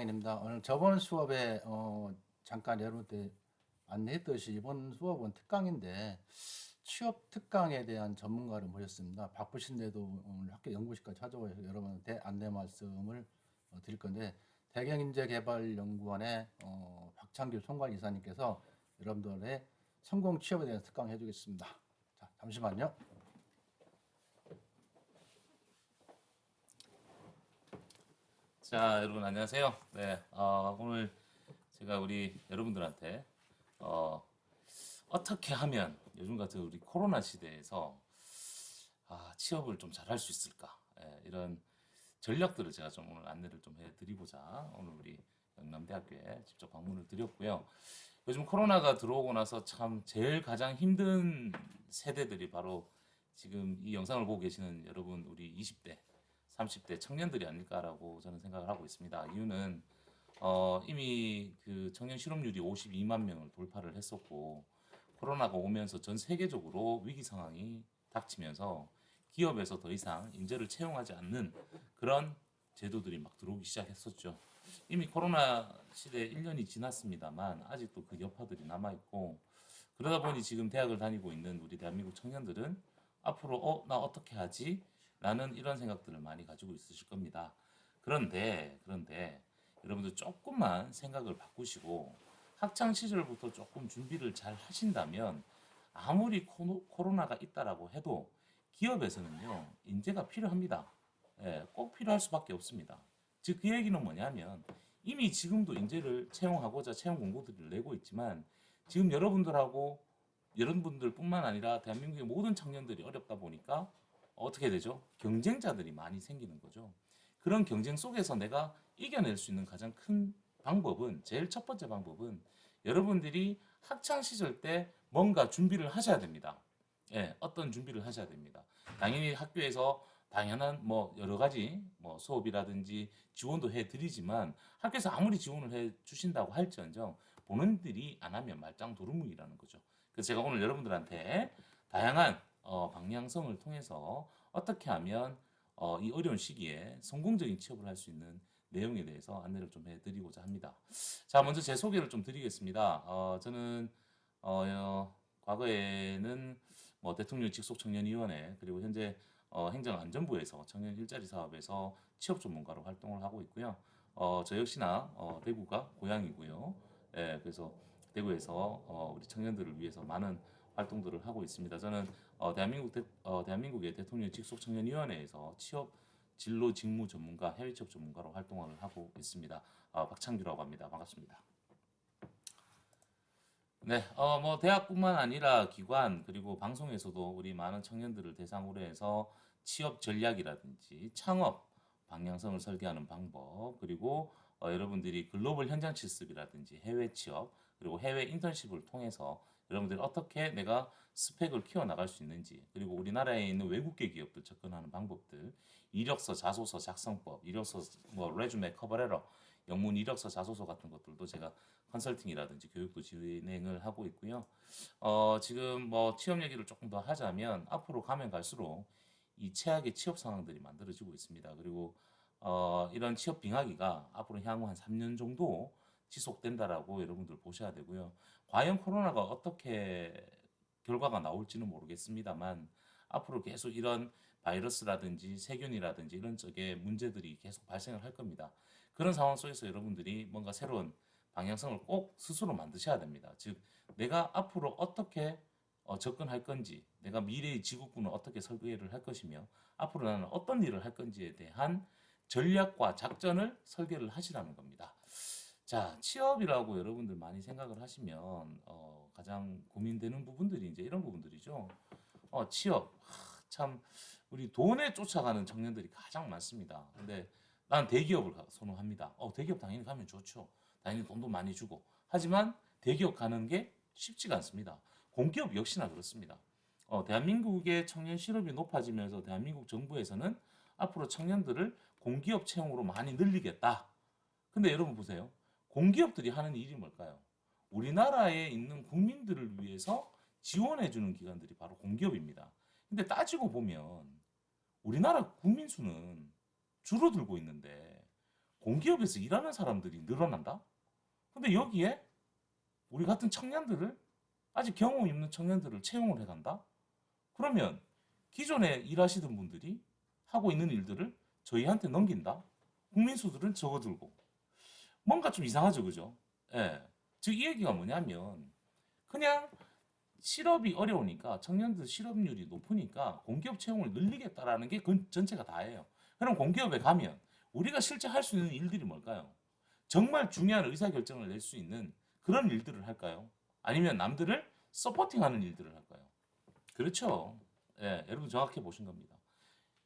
이상인입니다. 오늘 저번 수업에 잠깐 여러분들 안내했듯이 이번 수업은 특강인데 취업 특강에 대한 전문가를 모셨습니다. 바쁘신데도 오늘 학교 연구실까지 찾아오셔서 여러분한테 안내 말씀을 드릴 건데 대경인재개발연구원의 박창규 총괄이사님께서 여러분들의 성공 취업에 대한 특강 해주겠습니다. 자, 잠시만요. 자, 여러분 안녕하세요. 네, 오늘 제가 우리 여러분들한테 어떻게 하면 요즘 같은 우리 코로나 시대에서 취업을 좀 잘할 수 있을까? 이런 전략들을 제가 좀 오늘 안내를 좀 해드리고자 오늘 우리 영남대학교에 직접 방문을 드렸고요. 요즘 코로나가 들어오고 나서 참 제일 가장 힘든 세대들이 바로 지금 이 영상을 보고 계시는 여러분 우리 20대 30대 청년들이 아닐까라고 저는 생각을 하고 있습니다. 이유는 이미 그 청년 실업률이 52만 명을 돌파를 했었고 코로나가 오면서 전 세계적으로 위기 상황이 닥치면서 기업에서 더 이상 인재를 채용하지 않는 그런 제도들이 막 들어오기 시작했었죠. 이미 코로나 시대 1년이 지났습니다만 아직도 그 여파들이 남아있고 그러다 보니 지금 대학을 다니고 있는 우리 대한민국 청년들은 앞으로 나 어떻게 하지? 라는 이런 생각들을 많이 가지고 있으실 겁니다. 그런데 여러분들 조금만 생각을 바꾸시고 학창 시절부터 조금 준비를 잘 하신다면 아무리 코로나가 있다라고 해도 기업에서는요 인재가 필요합니다. 예, 꼭 필요할 수밖에 없습니다. 즉 그 얘기는 뭐냐면 이미 지금도 인재를 채용하고자 채용 공고들을 내고 있지만 지금 여러분들뿐만 아니라 대한민국의 모든 청년들이 어렵다 보니까 어떻게 되죠? 경쟁자들이 많이 생기는 거죠. 그런 경쟁 속에서 내가 이겨낼 수 있는 가장 큰 방법은, 제일 첫 번째 방법은 여러분들이 학창 시절 때 뭔가 준비를 하셔야 됩니다. 예, 어떤 준비를 하셔야 됩니다. 당연히 학교에서 당연한 뭐 여러 가지 뭐 수업이라든지 지원도 해 드리지만 학교에서 아무리 지원을 해 주신다고 할지언정 본인들이 안 하면 말짱 도루묵이라는 거죠. 그래서 제가 오늘 여러분들한테 다양한 방향성을 통해서 어떻게 하면 이 어려운 시기에 성공적인 취업을 할 수 있는 내용에 대해서 안내를 좀 해드리고자 합니다. 자, 먼저 제 소개를 좀 드리겠습니다. 저는 과거에는 뭐 대통령 직속청년위원회 그리고 현재 행정안전부에서 청년 일자리 사업에서 취업 전문가로 활동을 하고 있고요. 저 역시나 대구가 고향이고요. 예, 그래서 대구에서 우리 청년들을 위해서 많은 활동들을 하고 있습니다. 저는 대한민국의 대통령 직속청년위원회에서 취업 진로 직무 전문가, 해외 취업 전문가로 활동을 하고 있습니다. 박창규라고 합니다. 반갑습니다. 네, 뭐 대학뿐만 아니라 기관 그리고 방송에서도 우리 많은 청년들을 대상으로 해서 취업 전략이라든지 창업 방향성을 설계하는 방법 그리고 여러분들이 글로벌 현장 실습이라든지 해외 취업 그리고 해외 인턴십을 통해서 여러분들이 어떻게 내가 스펙을 키워 나갈 수 있는지 그리고 우리나라에 있는 외국계 기업들 접근하는 방법들 이력서 자소서 작성법 이력서 뭐 레주메 커버레터 영문 이력서 자소서 같은 것들도 제가 컨설팅이라든지 교육도 진행을 하고 있고요. 지금 뭐 취업 얘기를 조금 더 하자면 앞으로 가면 갈수록 이 최악의 취업 상황들이 만들어지고 있습니다. 그리고 이런 취업 빙하기가 앞으로 향후 한 3년 정도 지속된다라고 여러분들 보셔야 되고요. 과연 코로나가 어떻게 결과가 나올지는 모르겠습니다만 앞으로 계속 이런 바이러스라든지 세균이라든지 이런 쪽의 문제들이 계속 발생을 할 겁니다. 그런 상황 속에서 여러분들이 뭔가 새로운 방향성을 꼭 스스로 만드셔야 됩니다. 즉, 내가 앞으로 어떻게 접근할 건지, 내가 미래의 지구군을 어떻게 설계를 할 것이며, 앞으로 나는 어떤 일을 할 건지에 대한 전략과 작전을 설계를 하시라는 겁니다. 자, 취업이라고 여러분들 많이 생각을 하시면 가장 고민되는 부분들이 이제 이런 부분들이죠. 취업. 참 우리 돈에 쫓아가는 청년들이 가장 많습니다. 근데 난 대기업을 선호합니다. 대기업 당연히 가면 좋죠. 당연히 돈도 많이 주고. 하지만 대기업 가는 게 쉽지가 않습니다. 공기업 역시나 그렇습니다. 대한민국의 청년 실업이 높아지면서 대한민국 정부에서는 앞으로 청년들을 공기업 채용으로 많이 늘리겠다. 근데 여러분 보세요. 공기업들이 하는 일이 뭘까요? 우리나라에 있는 국민들을 위해서 지원해주는 기관들이 바로 공기업입니다. 근데 따지고 보면 우리나라 국민 수는 줄어들고 있는데 공기업에서 일하는 사람들이 늘어난다? 근데 여기에 우리 같은 청년들을, 아직 경험 있는 청년들을 채용을 해간다? 그러면 기존에 일하시던 분들이 하고 있는 일들을 저희한테 넘긴다? 국민수들은 적어들고. 뭔가 좀 이상하죠, 그죠? 예. 즉, 이 얘기가 뭐냐면, 그냥 실업이 어려우니까, 청년들 실업률이 높으니까 공기업 채용을 늘리겠다라는 게 그 전체가 다예요. 그럼 공기업에 가면 우리가 실제 할 수 있는 일들이 뭘까요? 정말 중요한 의사결정을 낼 수 있는 그런 일들을 할까요? 아니면 남들을 서포팅하는 일들을 할까요? 그렇죠. 예, 여러분 정확히 보신 겁니다.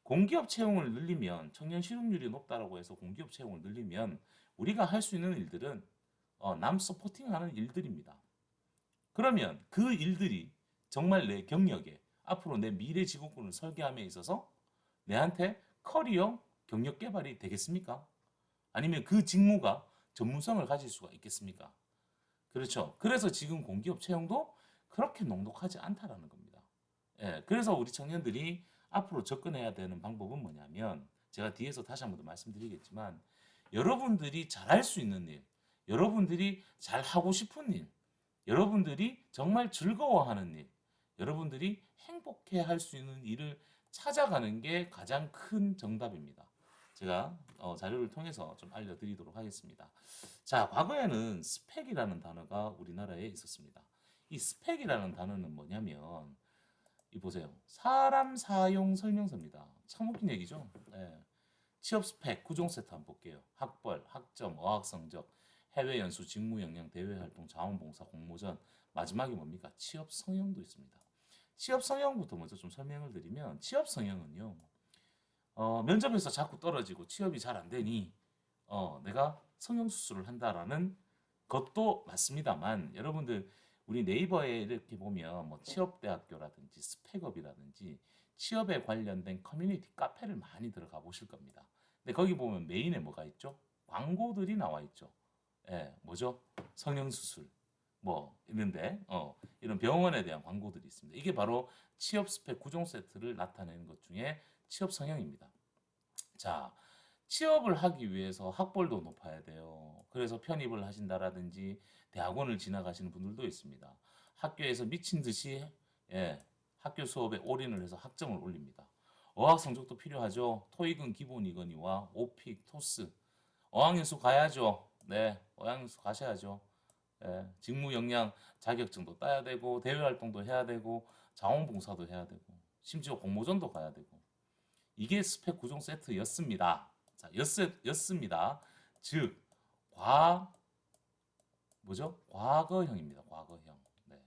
공기업 채용을 늘리면, 청년 실업률이 높다라고 해서 공기업 채용을 늘리면 우리가 할 수 있는 일들은 남 서포팅하는 일들입니다. 그러면 그 일들이 정말 내 경력에, 앞으로 내 미래 직업군을 설계함에 있어서 내한테 커리어 경력 개발이 되겠습니까? 아니면 그 직무가 전문성을 가질 수가 있겠습니까? 그렇죠. 그래서 지금 공기업 채용도 그렇게 녹록하지 않다라는 겁니다. 예, 그래서 우리 청년들이 앞으로 접근해야 되는 방법은 뭐냐면, 제가 뒤에서 다시 한번 더 말씀드리겠지만, 여러분들이 잘할 수 있는 일, 여러분들이 잘 하고 싶은 일, 여러분들이 정말 즐거워하는 일, 여러분들이 행복해 할 수 있는 일을 찾아가는 게 가장 큰 정답입니다. 제가 자료를 통해서 좀 알려드리도록 하겠습니다. 자, 과거에는 스펙이라는 단어가 우리나라에 있었습니다. 이 스펙이라는 단어는 뭐냐면, 이 보세요. 사람 사용 설명서입니다. 참 웃긴 얘기죠. 예. 취업 스펙 구종 세트 한번 볼게요. 학벌, 학점, 어학 성적, 해외 연수, 직무 역량, 대외 활동, 자원봉사, 공모전. 마지막이 뭡니까? 취업 성형도 있습니다. 취업 성형부터 먼저 좀 설명을 드리면, 취업 성형은요, 면접에서 자꾸 떨어지고 취업이 잘 안 되니 내가 성형수술을 한다라는 것도 맞습니다만, 여러분들 우리 네이버에 이렇게 보면 뭐 취업대학교라든지 스펙업이라든지 취업에 관련된 커뮤니티 카페를 많이 들어가 보실 겁니다. 근데 거기 보면 메인에 뭐가 있죠? 광고들이 나와 있죠. 예, 뭐죠? 성형수술 뭐 있는데 이런 병원에 대한 광고들이 있습니다. 이게 바로 취업 스펙 구종 세트를 나타내는 것 중에 취업 성형입니다. 자, 취업을 하기 위해서 학벌도 높아야 돼요. 그래서 편입을 하신다라든지 대학원을 지나가시는 분들도 있습니다. 학교에서 미친 듯이 예, 학교 수업에 올인을 해서 학점을 올립니다. 어학 성적도 필요하죠. 토익은 기본이거니와 오픽, 토스, 어학연수 가야죠. 네, 어학연수 가셔야죠. 예, 직무 역량 자격증도 따야 되고 대외 활동도 해야 되고 자원봉사도 해야 되고 심지어 공모전도 가야 되고, 이게 스펙 구종 세트였습니다. 자, 였습니다. 즉, 과 뭐죠? 과거형입니다. 과거형. 네.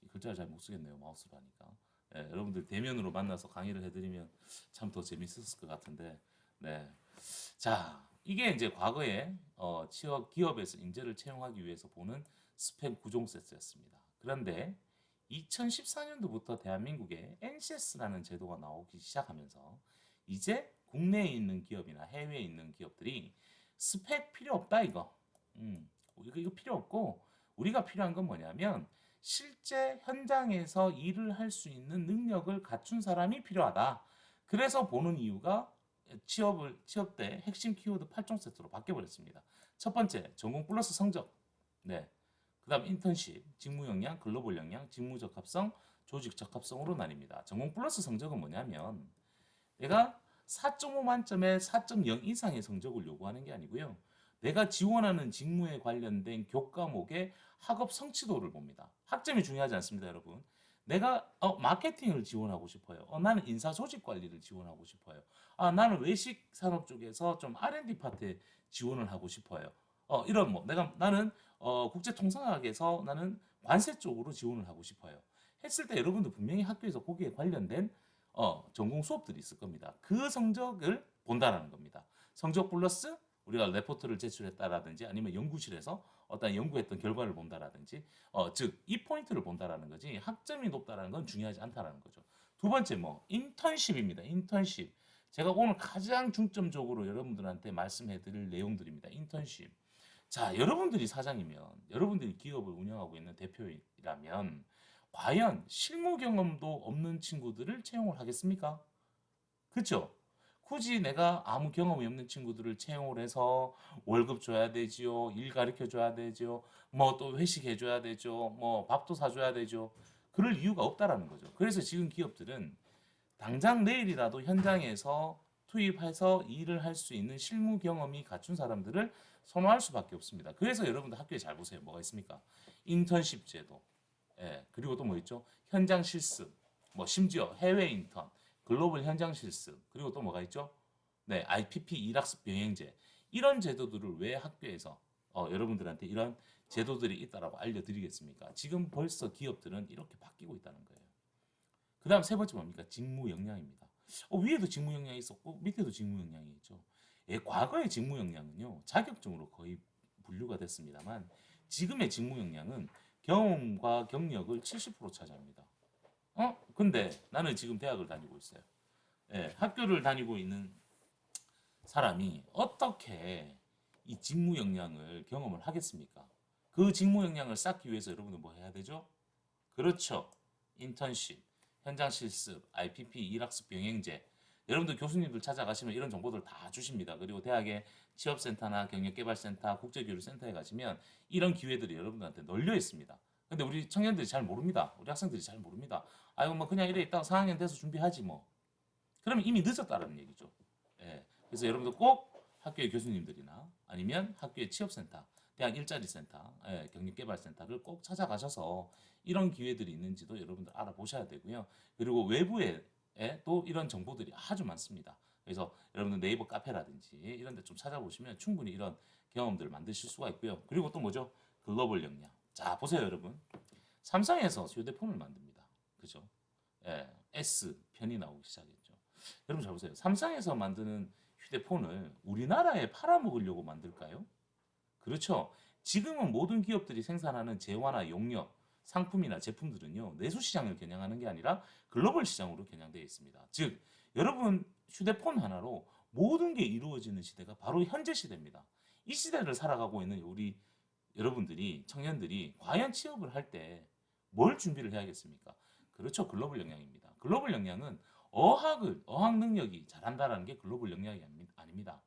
이 글자를 잘 못 쓰겠네요. 마우스로 하니까. 예, 여러분들 대면으로 만나서 강의를 해드리면 참 더 재밌었을 것 같은데, 네. 자, 이게 이제 과거에 취업 기업에서 인재를 채용하기 위해서 보는 스펙 구종 세트였습니다. 그런데 2014년도부터 대한민국에 NCS라는 제도가 나오기 시작하면서 이제 국내에 있는 기업이나 해외에 있는 기업들이 스펙 필요 없다 이거. 이거 필요 없고, 우리가 필요한 건 뭐냐면 실제 현장에서 일을 할 수 있는 능력을 갖춘 사람이 필요하다. 그래서 보는 이유가 취업 때 핵심 키워드 8종 세트로 바뀌어 버렸습니다. 첫 번째, 전공 플러스 성적. 네. 그다음 인턴십, 직무 역량, 글로벌 역량, 직무 적합성, 조직 적합성으로 나뉩니다. 전공 플러스 성적은 뭐냐면, 내가 4.5 만점에 4.0 이상의 성적을 요구하는 게 아니고요. 내가 지원하는 직무에 관련된 교과목의 학업 성취도를 봅니다. 학점이 중요하지 않습니다, 여러분. 내가 마케팅을 지원하고 싶어요. 나는 인사 조직 관리를 지원하고 싶어요. 나는 외식 산업 쪽에서 좀 R&D 파트에 지원을 하고 싶어요. 이런 뭐 나는 국제 통상학에서 나는 관세 쪽으로 지원을 하고 싶어요. 했을 때 여러분도 분명히 학교에서 거기에 관련된 전공 수업들이 있을 겁니다. 그 성적을 본다라는 겁니다. 성적 플러스 우리가 레포트를 제출했다라든지 아니면 연구실에서 어떤 연구했던 결과를 본다라든지 즉 이 포인트를 본다라는 거지, 학점이 높다라는 건 중요하지 않다라는 거죠. 두 번째 뭐 인턴십입니다. 인턴십. 제가 오늘 가장 중점적으로 여러분들한테 말씀해 드릴 내용들입니다. 인턴십. 자, 여러분들이 사장이면, 여러분들이 기업을 운영하고 있는 대표이라면 과연 실무 경험도 없는 친구들을 채용을 하겠습니까? 그렇죠? 굳이 내가 아무 경험이 없는 친구들을 채용을 해서 월급 줘야 되지요, 일 가르쳐 줘야 되죠, 뭐 또 회식해 줘야 되죠, 뭐 밥도 사줘야 되죠. 그럴 이유가 없다라는 거죠. 그래서 지금 기업들은 당장 내일이라도 현장에서 투입해서 일을 할 수 있는 실무 경험이 갖춘 사람들을 선호할 수밖에 없습니다. 그래서 여러분들 학교에 잘 보세요. 뭐가 있습니까? 인턴십 제도, 예, 그리고 또 뭐 있죠? 현장 실습, 뭐 심지어 해외 인턴, 글로벌 현장 실습, 그리고 또 뭐가 있죠? 네, IPP 일학습 병행제. 이런 제도들을 왜 학교에서 여러분들한테 이런 제도들이 있다라고 알려드리겠습니까? 지금 벌써 기업들은 이렇게 바뀌고 있다는 거예요. 그 다음 세 번째 뭡니까? 직무 역량입니다. 위에도 직무 역량이 있었고 밑에도 직무 역량이 있죠. 예, 과거의 직무 역량은요, 자격증으로 거의 분류가 됐습니다만 지금의 직무 역량은 경험과 경력을 70% 차지합니다. 근데 나는 지금 대학을 다니고 있어요. 예, 학교를 다니고 있는 사람이 어떻게 이 직무 역량을 경험을 하겠습니까? 그 직무 역량을 쌓기 위해서 여러분들 뭐 해야 되죠? 그렇죠. 인턴십, 현장 실습, IPP, 일학습 병행제. 여러분들 교수님들 찾아가시면 이런 정보들 다 주십니다. 그리고 대학의 취업센터나 경력개발센터, 국제교류센터에 가시면 이런 기회들이 여러분들한테 널려 있습니다. 근데 우리 청년들이 잘 모릅니다. 우리 학생들이 잘 모릅니다. 아이고 뭐 그냥 이래 있다가 4학년 돼서 준비하지 뭐. 그러면 이미 늦었다라는 얘기죠. 예. 그래서 여러분들 꼭 학교의 교수님들이나 아니면 학교의 취업센터, 대학 일자리 센터, 예, 경력개발센터를 꼭 찾아가셔서 이런 기회들이 있는지도 여러분들 알아보셔야 되고요. 그리고 외부에 또 이런 정보들이 아주 많습니다. 그래서 여러분들 네이버 카페라든지 이런 데 좀 찾아보시면 충분히 이런 경험들을 만드실 수가 있고요. 그리고 또 뭐죠? 글로벌 역량. 자, 보세요, 여러분. 삼성에서 휴대폰을 만듭니다. 그죠? 예, S 편이 나오기 시작했죠. 여러분 잘 보세요. 삼성에서 만드는 휴대폰을 우리나라에 팔아먹으려고 만들까요? 그렇죠. 지금은 모든 기업들이 생산하는 재화나 용역, 상품이나 제품들은요, 내수 시장을 겨냥하는 게 아니라 글로벌 시장으로 겨냥되어 있습니다. 즉, 여러분 휴대폰 하나로 모든 게 이루어지는 시대가 바로 현재 시대입니다. 이 시대를 살아가고 있는 우리 여러분들이, 청년들이 과연 취업을 할 때 뭘 준비를 해야겠습니까? 그렇죠. 글로벌 역량입니다. 글로벌 역량은 어학 능력이 잘한다라는 게 글로벌 역량이 아닙니다.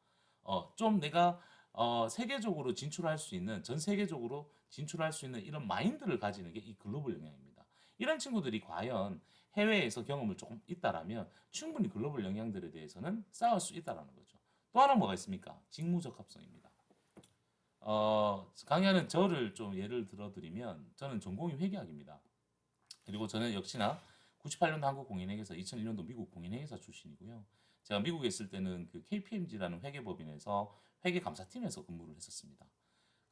좀 내가 세계적으로 진출할 수 있는, 전 세계적으로 진출할 수 있는 이런 마인드를 가지는 게 이 글로벌 역량입니다. 이런 친구들이 과연 해외에서 경험을 조금 있다라면 충분히 글로벌 역량들에 대해서는 쌓을 수 있다라는 거죠. 또 하나 뭐가 있습니까? 직무 적합성입니다. 강의하는 저를 좀 예를 들어드리면 저는 전공이 회계학입니다. 그리고 저는 역시나 98년도 한국공인회계사, 2001년도 미국 공인회계사 출신이고요. 제가 미국에 있을 때는 그 KPMG라는 회계법인에서 회계감사팀에서 근무를 했었습니다.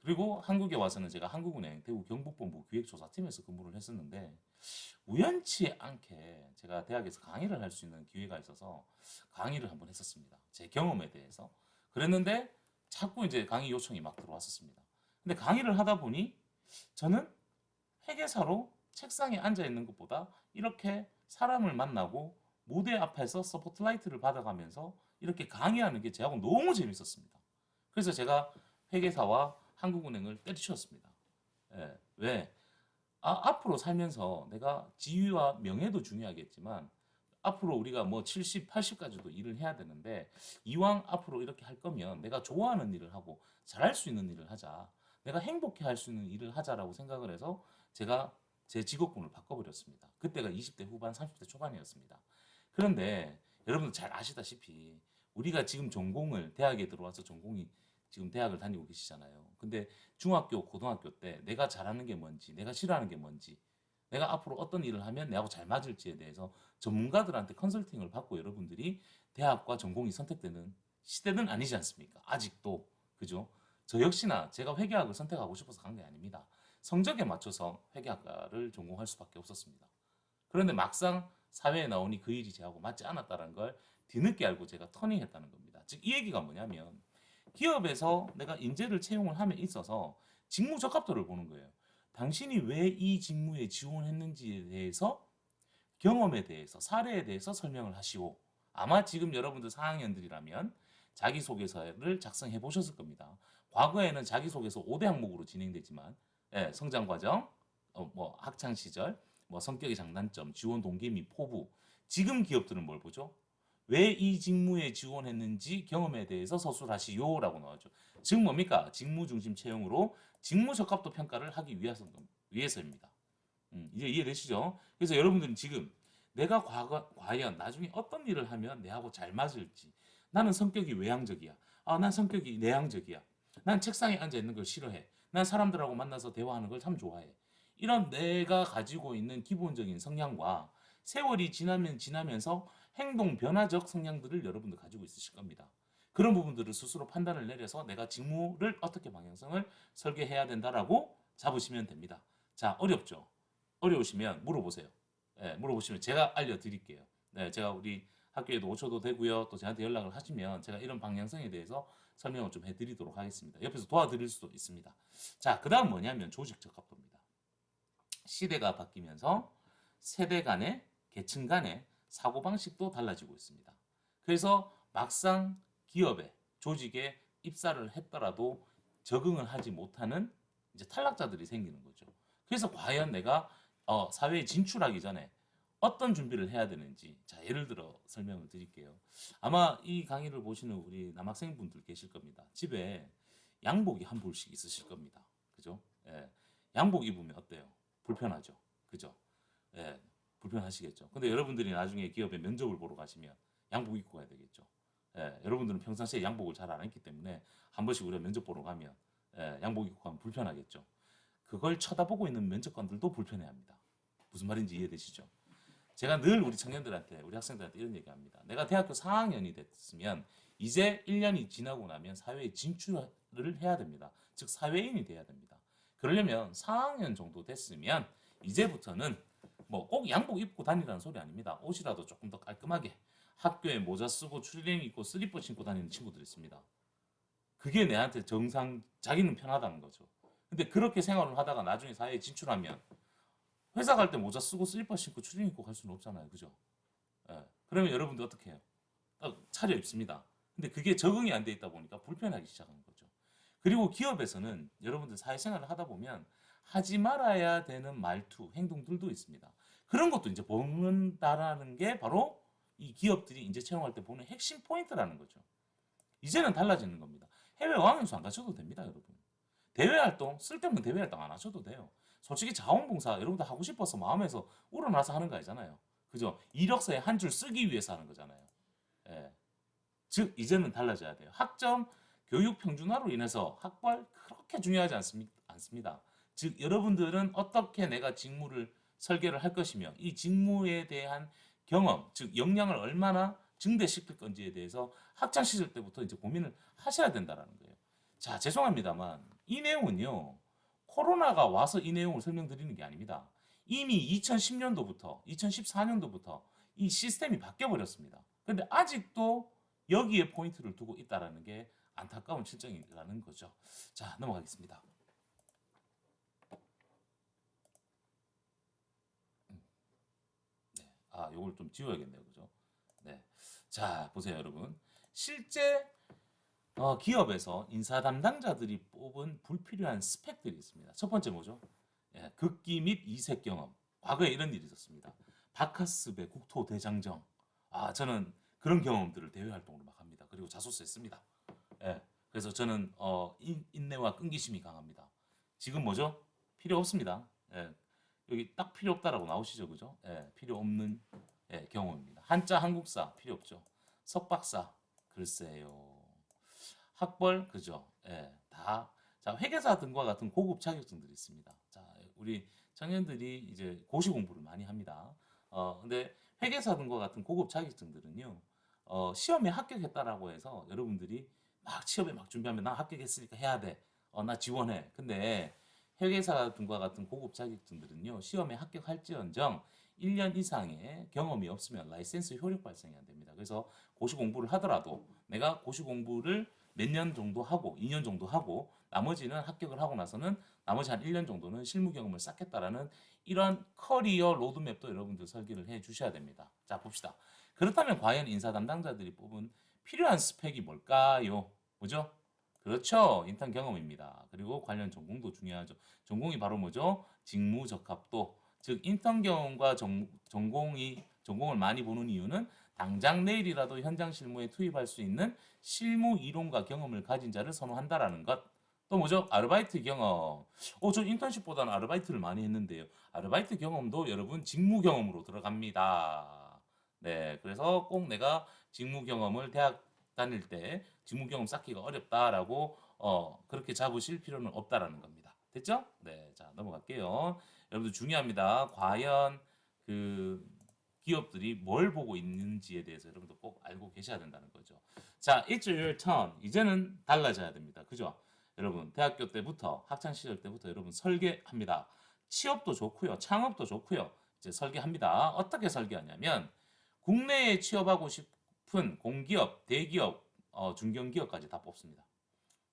그리고 한국에 와서는 제가 한국은행 대구 경북본부 기획조사팀에서 근무를 했었는데 우연치 않게 제가 대학에서 강의를 할 수 있는 기회가 있어서 강의를 한번 했었습니다. 제 경험에 대해서. 그랬는데 자꾸 이제 강의 요청이 막 들어왔었습니다. 근데 강의를 하다 보니 저는 회계사로 책상에 앉아 있는 것보다 이렇게 사람을 만나고 무대 앞에서 서포트라이트를 받아가면서 이렇게 강의하는 게 저하고 너무 재밌었습니다. 그래서 제가 회계사와 한국은행을 때려치웠습니다. 예, 왜? 앞으로 살면서 내가 지위와 명예도 중요하겠지만 앞으로 우리가 뭐 70, 80까지도 일을 해야 되는데 이왕 앞으로 이렇게 할 거면 내가 좋아하는 일을 하고 잘할 수 있는 일을 하자. 내가 행복해 할 수 있는 일을 하자라고 생각을 해서 제가 제 직업군을 바꿔버렸습니다. 그때가 20대 후반, 30대 초반이었습니다. 그런데 여러분들 잘 아시다시피 우리가 지금 전공을 대학에 들어와서 전공이 지금 대학을 다니고 계시잖아요. 근데 중학교, 고등학교 때 내가 잘하는 게 뭔지, 내가 싫어하는 게 뭔지, 내가 앞으로 어떤 일을 하면 내하고 잘 맞을지에 대해서 전문가들한테 컨설팅을 받고 여러분들이 대학과 전공이 선택되는 시대는 아니지 않습니까? 아직도. 그죠? 저 역시나 제가 회계학을 선택하고 싶어서 간 게 아닙니다. 성적에 맞춰서 회계학과를 전공할 수밖에 없었습니다. 그런데 막상 사회에 나오니 그 일이 저하고 맞지 않았다는 걸 뒤늦게 알고 제가 터닝했다는 겁니다. 즉 이 얘기가 뭐냐면 기업에서 내가 인재를 채용을 함에 있어서 직무 적합도를 보는 거예요. 당신이 왜 이 직무에 지원했는지에 대해서 경험에 대해서 사례에 대해서 설명을 하시오. 아마 지금 여러분들 4학년들이라면 자기소개서를 작성해 보셨을 겁니다. 과거에는 자기소개서 5대 항목으로 진행되지만 예, 성장 과정, 뭐 학창 시절, 뭐 성격의 장단점, 지원 동기 및 포부. 지금 기업들은 뭘 보죠? 왜 이 직무에 지원했는지 경험에 대해서 서술하시오라고 나오죠. 즉 뭡니까? 직무 중심 채용으로 직무 적합도 평가를 하기 위해서입니다. 이제 이해되시죠? 그래서 여러분들은 지금 내가 과연 나중에 어떤 일을 하면 내하고 잘 맞을지, 나는 성격이 외향적이야. 난 성격이 내향적이야. 난 책상에 앉아 있는 걸 싫어해. 난 사람들하고 만나서 대화하는 걸 참 좋아해. 이런 내가 가지고 있는 기본적인 성향과 세월이 지나면 지나면서 행동 변화적 성향들을 여러분들 가지고 있으실 겁니다. 그런 부분들을 스스로 판단을 내려서 내가 직무를 어떻게 방향성을 설계해야 된다라고 잡으시면 됩니다. 자, 어렵죠? 어려우시면 물어보세요. 네, 물어보시면 제가 알려드릴게요. 네, 제가 우리 학교에도 오셔도 되고요. 또 저한테 연락을 하시면 제가 이런 방향성에 대해서 설명을 좀 해드리도록 하겠습니다. 옆에서 도와드릴 수도 있습니다. 자, 그 다음 뭐냐면 조직 적합도입니다. 시대가 바뀌면서 세대 간의, 계층 간의 사고방식도 달라지고 있습니다. 그래서 막상 기업에, 조직에 입사를 했더라도 적응을 하지 못하는 이제 탈락자들이 생기는 거죠. 그래서 과연 내가 사회에 진출하기 전에 어떤 준비를 해야 되는지, 자, 예를 들어 설명을 드릴게요. 아마 이 강의를 보시는 우리 남학생분들 계실 겁니다. 집에 양복이 한 벌씩 있으실 겁니다. 그죠? 예. 양복 입으면 어때요? 불편하죠. 그죠? 예. 불편하시겠죠. 근데 여러분들이 나중에 기업에 면접을 보러 가시면 양복 입고 가야 되겠죠. 예. 여러분들은 평상시에 양복을 잘 안 입기 때문에 한 번씩 우리가 면접 보러 가면 양복 입고 가면 불편하겠죠. 그걸 쳐다보고 있는 면접관들도 불편해합니다. 무슨 말인지 이해되시죠? 제가 늘 우리 청년들한테, 우리 학생들한테 이런 얘기합니다. 내가 대학교 4학년이 됐으면 이제 1년이 지나고 나면 사회에 진출을 해야 됩니다. 즉 사회인이 돼야 됩니다. 그러려면 4학년 정도 됐으면 이제부터는 뭐 꼭 양복 입고 다니라는 소리 아닙니다. 옷이라도 조금 더 깔끔하게 학교에 모자 쓰고 추리닝 입고 슬리퍼 신고 다니는 친구들 있습니다. 그게 내한테 정상, 자기는 편하다는 거죠. 근데 그렇게 생활을 하다가 나중에 사회에 진출하면 회사 갈 때 모자 쓰고 슬리퍼 신고 추리닝 입고 갈 수는 없잖아요. 그죠? 예. 그러면 여러분들 어떻게 해요? 딱 차려 입습니다. 근데 그게 적응이 안 돼 있다 보니까 불편하기 시작하는 거죠. 그리고 기업에서는 여러분들 사회생활을 하다 보면 하지 말아야 되는 말투, 행동들도 있습니다. 그런 것도 이제 보는다라는 게 바로 이 기업들이 이제 채용할 때 보는 핵심 포인트라는 거죠. 이제는 달라지는 겁니다. 해외 어학연수 안 가셔도 됩니다, 여러분. 대외 활동, 쓸데없는 대외 활동 안 하셔도 돼요. 솔직히 자원봉사 여러분들 하고 싶어서 마음에서 우러나서 하는 거 아니잖아요. 그죠? 이력서에 한 줄 쓰기 위해서 하는 거잖아요. 예. 즉 이제는 달라져야 돼요. 학점, 교육 평준화로 인해서 학벌 그렇게 중요하지 않습니다. 즉 여러분들은 어떻게 내가 직무를 설계를 할 것이며 이 직무에 대한 경험, 즉 역량을 얼마나 증대시킬 건지에 대해서 학창 시절 때부터 이제 고민을 하셔야 된다라는 거예요. 자, 죄송합니다만 이 내용은요. 코로나가 와서 이 내용을 설명드리는 게 아닙니다. 이미 2010년도부터 2014년도부터 이 시스템이 바뀌어 버렸습니다. 근데 아직도 여기에 포인트를 두고 있다라는 게 안타까운 실정이라는 거죠. 자, 넘어가겠습니다. 네. 요걸 좀 지워야겠네요. 그죠? 네. 자, 보세요, 여러분. 실제 기업에서 인사 담당자들이 뽑은 불필요한 스펙들이 있습니다. 첫 번째 뭐죠? 예, 극기 및 이색 경험. 과거에 이런 일이 있었습니다. 바카스배 국토대장정. 저는 그런 경험들을 대외 활동으로 막 합니다. 그리고 자소서에 씁니다. 예, 그래서 저는 인내와 끈기심이 강합니다. 지금 뭐죠? 필요 없습니다. 예, 여기 딱 필요 없다라고 나오시죠, 그죠? 예, 필요 없는 경험입니다. 한자 한국사 필요 없죠. 석박사 글쎄요. 학벌 그죠? 예, 다. 자, 회계사 등과 같은 고급 자격증들이 있습니다. 자, 우리 청년들이 이제 고시 공부를 많이 합니다. 근데 회계사 등과 같은 고급 자격증들은요, 시험에 합격했다라고 해서 여러분들이 막 취업에 막 준비하면 나 합격했으니까 해야 돼. 나 지원해. 근데 회계사 등과 같은 고급 자격증들은요, 시험에 합격할지언정 1년 이상의 경험이 없으면 라이센스 효력 발생이 안 됩니다. 그래서 고시 공부를 하더라도 내가 고시 공부를 몇 년 정도 하고 2년 정도 하고 나머지는 합격을 하고 나서는 나머지 한 1년 정도는 실무 경험을 쌓겠다라는 이런 커리어 로드맵도 여러분들 설계를 해 주셔야 됩니다. 자, 봅시다. 그렇다면 과연 인사 담당자들이 뽑은 필요한 스펙이 뭘까요? 뭐죠? 그렇죠. 인턴 경험입니다. 그리고 관련 전공도 중요하죠. 전공이 바로 뭐죠? 직무 적합도. 즉 인턴 경험과 전공을 많이 보는 이유는 당장 내일이라도 현장 실무에 투입할 수 있는 실무 이론과 경험을 가진 자를 선호한다라는 것. 또 뭐죠? 아르바이트 경험. 저 인턴십보다는 아르바이트를 많이 했는데요. 아르바이트 경험도 여러분 직무 경험으로 들어갑니다. 네, 그래서 꼭 내가 직무 경험을 대학 다닐 때 직무 경험 쌓기가 어렵다라고 그렇게 잡으실 필요는 없다라는 겁니다. 됐죠? 네, 자 넘어갈게요. 여러분들 중요합니다. 과연 그 기업들이 뭘 보고 있는지에 대해서 여러분들 꼭 알고 계셔야 된다는 거죠. 자, It's your turn. 이제는 달라져야 됩니다. 그죠? 여러분, 대학교 때부터, 학창 시절 때부터 여러분 설계합니다. 취업도 좋고요. 창업도 좋고요. 이제 설계합니다. 어떻게 설계하냐면 국내에 취업하고 싶은 공기업, 대기업, 중견기업까지 다 뽑습니다.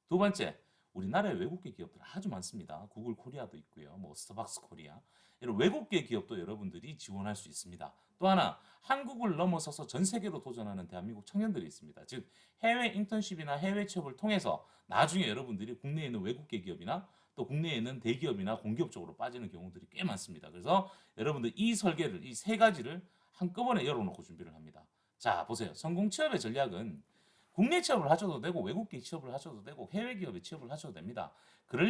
두 번째, 우리나라에 외국계 기업들 아주 많습니다. 구글 코리아도 있고요. 뭐 스타벅스 코리아. 이런 외국계 기업도 여러분들이 지원할 수 있습니다. 또 하나, 한국을 넘어서서 전 세계로 도전하는 대한민국 청년들이 있습니다. 즉, 해외 인턴십이나 해외 취업을 통해서 나중에 여러분들이 국내에 있는 외국계 기업이나 또 국내에 있는 대기업이나 공기업 쪽으로 빠지는 경우들이 꽤 많습니다. 그래서 여러분들 이 설계를, 이 세 가지를 한꺼번에 열어놓고 준비를 합니다. 자, 보세요. 성공 취업의 전략은 국내 취업을 하셔도 되고 외국계 취업을 하셔도 되고 해외 기업에 취업을 하셔도 됩니다. 그러려면